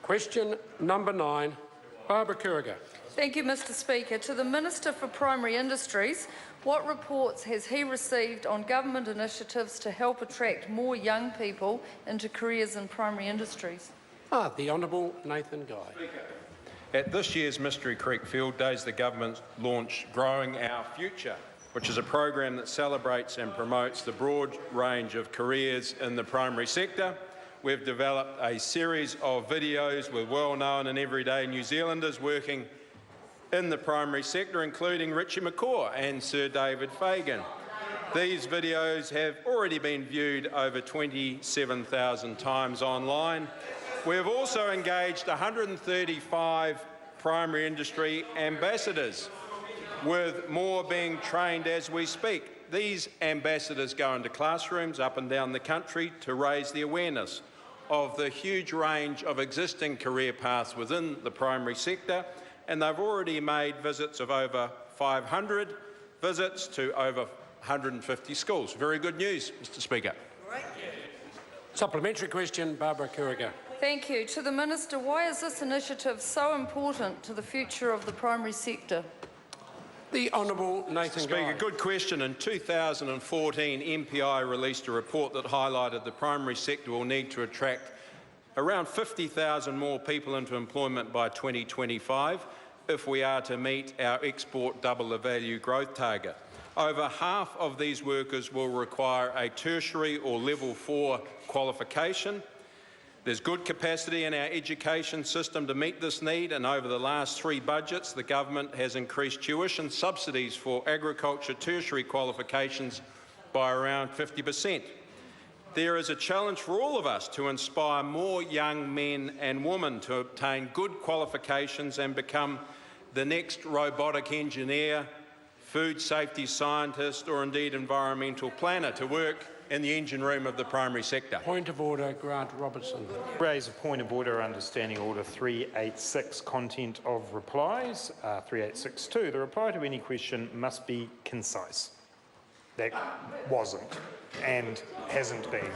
Question number 9, Barbara Kuriger. Thank you, Mr Speaker. To the Minister for Primary Industries, what reports has he received on government initiatives to help attract more young people into careers in primary industries? The Honourable Nathan Guy. At this year's Mystery Creek Field Days, the government launched Growing Our Future, which is a program that celebrates and promotes the broad range of careers in the primary sector. We've developed a series of videos with well-known and everyday New Zealanders working in the primary sector, including Richie McCaw and Sir David Fagan. These videos have already been viewed over 27,000 times online. We have also engaged 135 primary industry ambassadors, with more being trained as we speak. These ambassadors go into classrooms up and down the country to raise the awareness of the huge range of existing career paths within the primary sector, and they've already made visits of over 500 visits to over 150 schools. Very good news, Mr Speaker. Supplementary question, Barbara Kuriger. Thank you. To the Minister, why is this initiative so important to the future of the primary sector? The Honourable Nathan Guy. Speaker, good question. In 2014, MPI released a report that highlighted the primary sector will need to attract around 50,000 more people into employment by 2025 if we are to meet our export double the value growth target. Over half of these workers will require a tertiary or level 4 qualification. There's good capacity in our education system to meet this need, and over the last 3 budgets, the government has increased tuition subsidies for agriculture tertiary qualifications by around 50%. There is a challenge for all of us to inspire more young men and women to obtain good qualifications and become the next robotic engineer, food safety scientist, or indeed environmental planner to work in the engine room of the primary sector. Point of order, Grant Robertson. Raise a point of order under Standing Order 386, content of replies. 3862, the reply to any question must be concise. That wasn't and hasn't been.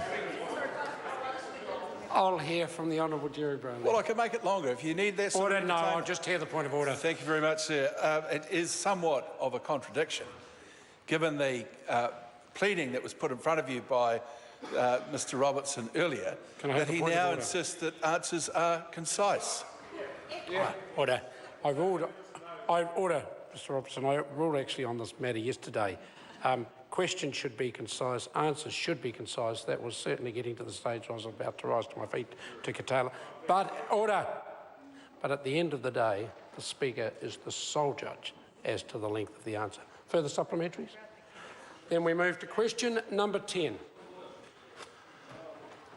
I'll hear from the Honourable Jerry Brown. Well, I can make it longer if you need that. Order, no, I'll just hear the point of order. Thank you very much, sir. It is somewhat of a contradiction, given the pleading that was put in front of you by Mr Robertson earlier, that he now insists that answers are concise. Yeah. Order. Order, Mr Robertson. I ruled actually on this matter yesterday. Questions should be concise, answers should be concise. That was certainly getting to the stage I was about to rise to my feet to curtail it. But at the end of the day, the Speaker is the sole judge as to the length of the answer. Further supplementaries? Then we move to question number 10.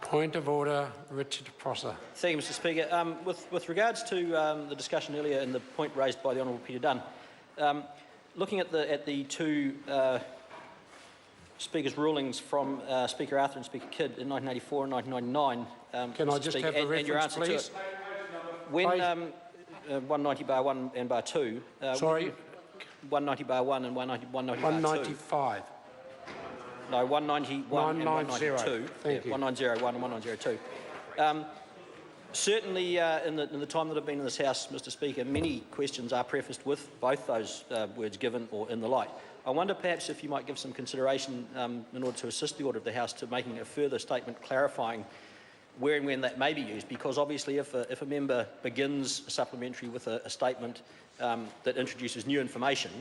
Point of order, Richard Prosser. Thank you, Mr Speaker. With regards to the discussion earlier and the point raised by the Honourable Peter Dunn, looking at the two Speaker's rulings from Speaker Arthur and Speaker Kidd in 1984 and 1999. Can I just have the reference, and your answer please? to it. When 190/1 and bar 2. Sorry? 190/1 and 190/2. 195. No, 191 and 192. Thank you. 1901 and 1902. Certainly, in the time that I've been in this House, Mr Speaker, many questions are prefaced with both those words given or in the light. I wonder perhaps if you might give some consideration in order to assist the Order of the House to making a further statement clarifying where and when that may be used, because obviously if a member begins a supplementary with a statement that introduces new information,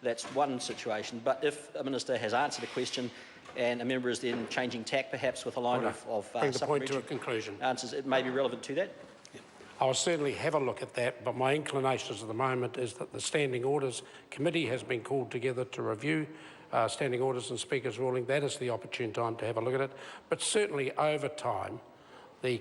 that's one situation. But if a minister has answered a question and a member is then changing tack, perhaps with a line of bring the point to a supplementary conclusion. answers, it may be relevant to that. I'll certainly have a look at that, but my inclinations at the moment is that the Standing Orders Committee has been called together to review Standing Orders and Speaker's ruling. That is the opportune time to have a look at it. But certainly over time, the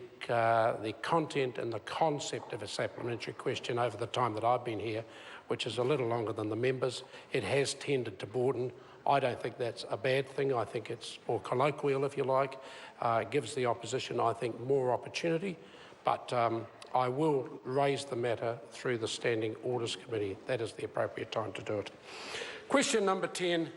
content and the concept of a supplementary question over the time that I've been here, which is a little longer than the members, it has tended to broaden. I don't think that's a bad thing. I think it's more colloquial, if you like. It gives the opposition, I think, more opportunity. But I will raise the matter through the Standing Orders Committee. That is the appropriate time to do it. Question number 10,